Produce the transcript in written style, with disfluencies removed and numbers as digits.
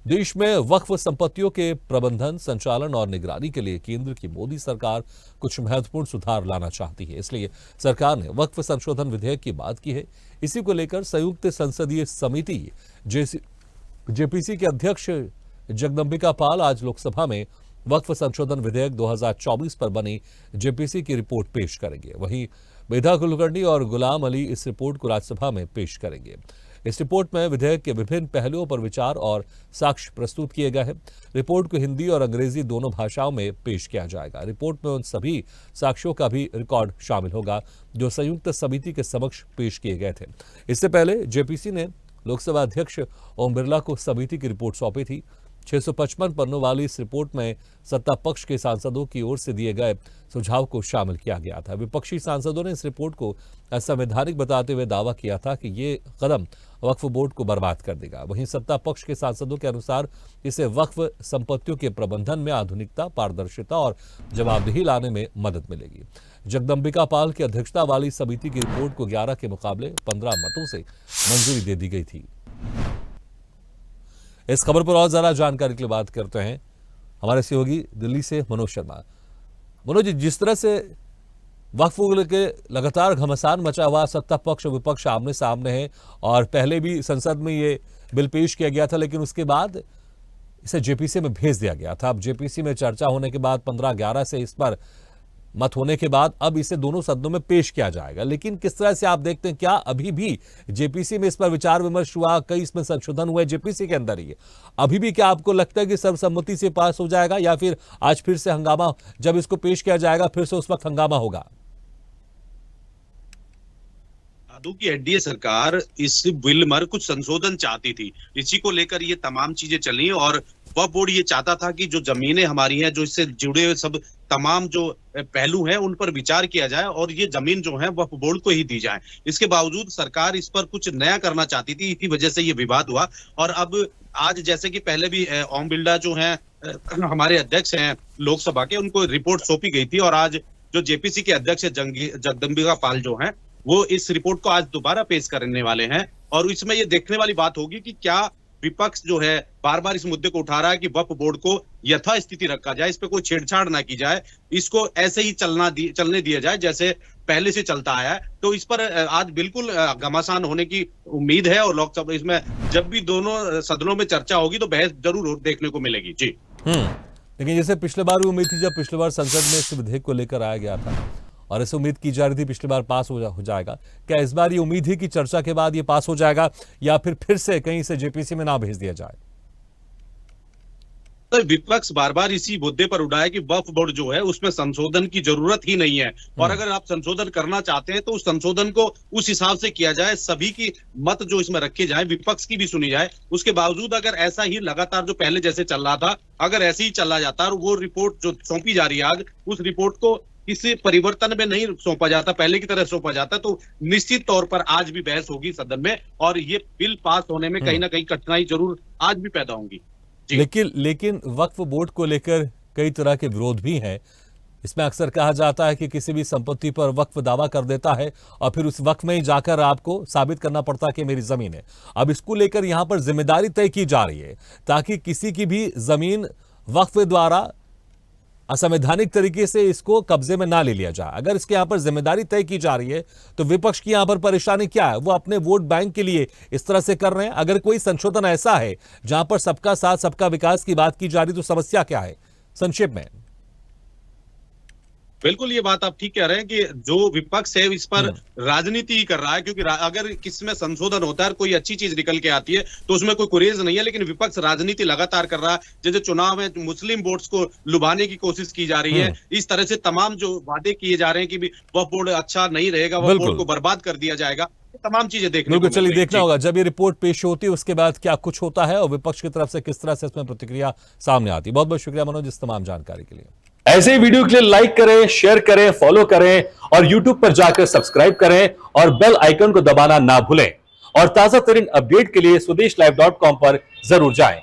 देश में वक्फ संपत्तियों के प्रबंधन, संचालन और निगरानी के लिए केंद्र की मोदी सरकार कुछ महत्वपूर्ण सुधार लाना चाहती है। इसलिए सरकार ने वक्फ संशोधन विधेयक की बात की है। इसी को लेकर संयुक्त संसदीय समिति जेपीसी के अध्यक्ष जगदंबिका पाल आज लोकसभा में वक्फ संशोधन विधेयक 2024 पर बनी जेपीसी की रिपोर्ट पेश करेंगे। वहीं मेधा कुलकर्णी और गुलाम अली इस रिपोर्ट को राज्यसभा में पेश करेंगे। इस रिपोर्ट में विधेयक के विभिन्न पहलुओं पर विचार और साक्ष्य प्रस्तुत किए गए हैं। रिपोर्ट को हिंदी और अंग्रेजी दोनों भाषाओं में पेश किया जाएगा। रिपोर्ट में उन सभी साक्ष्यों का भी रिकॉर्ड शामिल होगा जो संयुक्त समिति के समक्ष पेश किए गए थे। इससे पहले जेपीसी ने लोकसभा अध्यक्ष ओम बिरला को समिति की रिपोर्ट सौंपी थी। 655 पन्नों वाली इस रिपोर्ट में सत्ता पक्ष के सांसदों की ओर से दिए गए सुझाव को शामिल किया गया था। विपक्षी सांसदों ने इस रिपोर्ट को असंवैधानिक बताते हुए दावा किया था कि ये कदम वक्फ बोर्ड को बर्बाद कर देगा। वहीं सत्ता पक्ष के सांसदों के अनुसार इसे वक्फ संपत्तियों के प्रबंधन में आधुनिकता, पारदर्शिता और जवाबदेही लाने में मदद मिलेगी। जगदंबिका पाल की अध्यक्षता वाली समिति की रिपोर्ट को 11 के मुकाबले 15 मतों से मंजूरी दे दी गई थी। इस खबर पर और ज्यादा जानकारी के लिए बात करते हैं हमारे सहयोगी दिल्ली से मनोज शर्मा। मनोज जी, जिस तरह से वक्फ के लगातार घमासान मचा हुआ, सत्ता पक्ष और विपक्ष आमने सामने है और पहले भी संसद में ये बिल पेश किया गया था, लेकिन उसके बाद इसे जेपीसी में भेज दिया गया था। अब जेपीसी में चर्चा होने के बाद 15-11 से इस पर मत होने के बाद अब इसे दोनों सदनों में पेश किया जाएगा। लेकिन किस तरह से आप देखते हैं, क्या अभी भी जेपीसी में इस पर विचार विमर्श हुआ, कई इसमें संशोधन हुए जेपीसी के अंदर ही, अभी भी क्या आपको लगता है कि सर्वसम्मति से पास हो जाएगा या फिर आज फिर से हंगामा, जब इसको पेश किया जाएगा फिर से उस वक्त हंगामा होगा? की एनडीए सरकार इस बिल में कुछ संशोधन चाहती थी, इसी को लेकर ये तमाम चीजें चली और वक्फ बोर्ड ये चाहता था कि जो जमीनें हमारी हैं, जो इससे जुड़े हुए सब तमाम जो पहलू हैं, उन पर विचार किया जाए और ये जमीन जो है वक्फ बोर्ड को ही दी जाए। इसके बावजूद सरकार इस पर कुछ नया करना चाहती थी, इसी वजह से ये विवाद हुआ। और अब आज जैसे कि पहले भी ओम बिरला जो है हमारे अध्यक्ष हैं लोकसभा के, उनको रिपोर्ट सौंपी गई थी और आज जो जेपीसी के अध्यक्ष जगदंबिका पाल जो है वो इस रिपोर्ट को आज दोबारा पेश करने वाले हैं। और इसमें ये देखने वाली बात होगी कि क्या विपक्ष जो है बार बार इस मुद्दे को उठा रहा है कि वक्फ बोर्ड को यथास्थिति रखा जाए, इस पे कोई छेड़छाड़ ना की जाए, इसको ऐसे ही चलने दिया जाए जैसे पहले से चलता आया है। तो इस पर आज बिल्कुल घमासान होने की उम्मीद है और लोकसभा इसमें जब भी दोनों सदनों में चर्चा होगी तो बहस जरूर देखने को मिलेगी। जी लेकिन जैसे पिछले बार उम्मीद थी, जब पिछले बार संसद में इस विधेयक को लेकर आया गया था और ऐसे उम्मीद की जा रही थी पिछली बार पास हो जाएगा, क्या इस बार ये उम्मीद है कि चर्चा के बाद ये पास हो जाएगा या फिर से कहीं से जेपीसी में ना भेज दिया जाए? तो विपक्ष बार बार इसी मुद्दे पर उठाया कि वक्फ बोर्ड जो है उसमें संशोधन की जरूरत ही नहीं है और अगर आप संशोधन करना चाहते हैं तो उस संशोधन को उस हिसाब से किया जाए, सभी की मत जो इसमें रखे जाए, विपक्ष की भी सुनी जाए। उसके बावजूद अगर ऐसा ही लगातार जो पहले जैसे चल रहा था, अगर ऐसे ही चला जाता और वो रिपोर्ट जो सौंपी जा रही है आज, उस रिपोर्ट को किसी परिवर्तन में नहीं सौंपा जाता, पहले की तरह सौंपा जाता, तो निश्चित तौर पर आज भी बहस होगी सदन में और ये बिल पास होने में कहीं ना कहीं कठिनाई जरूर आज भी पैदा होंगी। लेकिन वक्फ बोर्ड को लेकर कई तरह के विरोध भी हैं। इसमें अक्सर कहा जाता है कि किसी भी संपत्ति पर वक्फ दावा कर देता है और फिर उस वक्त में ही जाकर आपको साबित करना पड़ता है कि मेरी जमीन है। अब इसको लेकर यहां पर जिम्मेदारी तय की जा रही है ताकि किसी की भी जमीन वक्फ द्वारा असंवैधानिक तरीके से इसको कब्जे में ना ले लिया जाए। अगर इसके यहां पर जिम्मेदारी तय की जा रही है तो विपक्ष की यहां पर परेशानी क्या है? वो अपने वोट बैंक के लिए इस तरह से कर रहे हैं। अगर कोई संशोधन ऐसा है जहां पर सबका साथ सबका विकास की बात की जा रही, तो समस्या क्या है संक्षेप में? बिल्कुल ये बात आप ठीक कह रहे हैं कि जो विपक्ष है इस पर राजनीति ही कर रहा है, क्योंकि अगर किसमें संशोधन होता है, कोई अच्छी चीज निकल के आती है तो उसमें कोई कुरेज नहीं है, लेकिन विपक्ष राजनीति लगातार कर रहा है। जैसे चुनाव में मुस्लिम वोट्स को लुभाने की कोशिश की जा रही है, इस तरह से तमाम जो वादे किए जा रहे हैं कि वक्फ बोर्ड अच्छा नहीं रहेगा, वक्फ बोर्ड को बर्बाद कर दिया जाएगा, तमाम चीजें देखने को चलिए देखना होगा जब ये रिपोर्ट पेश होती है उसके बाद क्या कुछ होता है और विपक्ष की तरफ से किस तरह से इसमें प्रतिक्रिया सामने आती है। बहुत बहुत शुक्रिया मनोज इस तमाम जानकारी के लिए। ऐसे वीडियो के लिए लाइक करें, शेयर करें, फॉलो करें और YouTube पर जाकर सब्सक्राइब करें और बेल आइकन को दबाना ना भूलें। और ताजा तरीन अपडेट के लिए swedeshlive.com पर जरूर जाएं।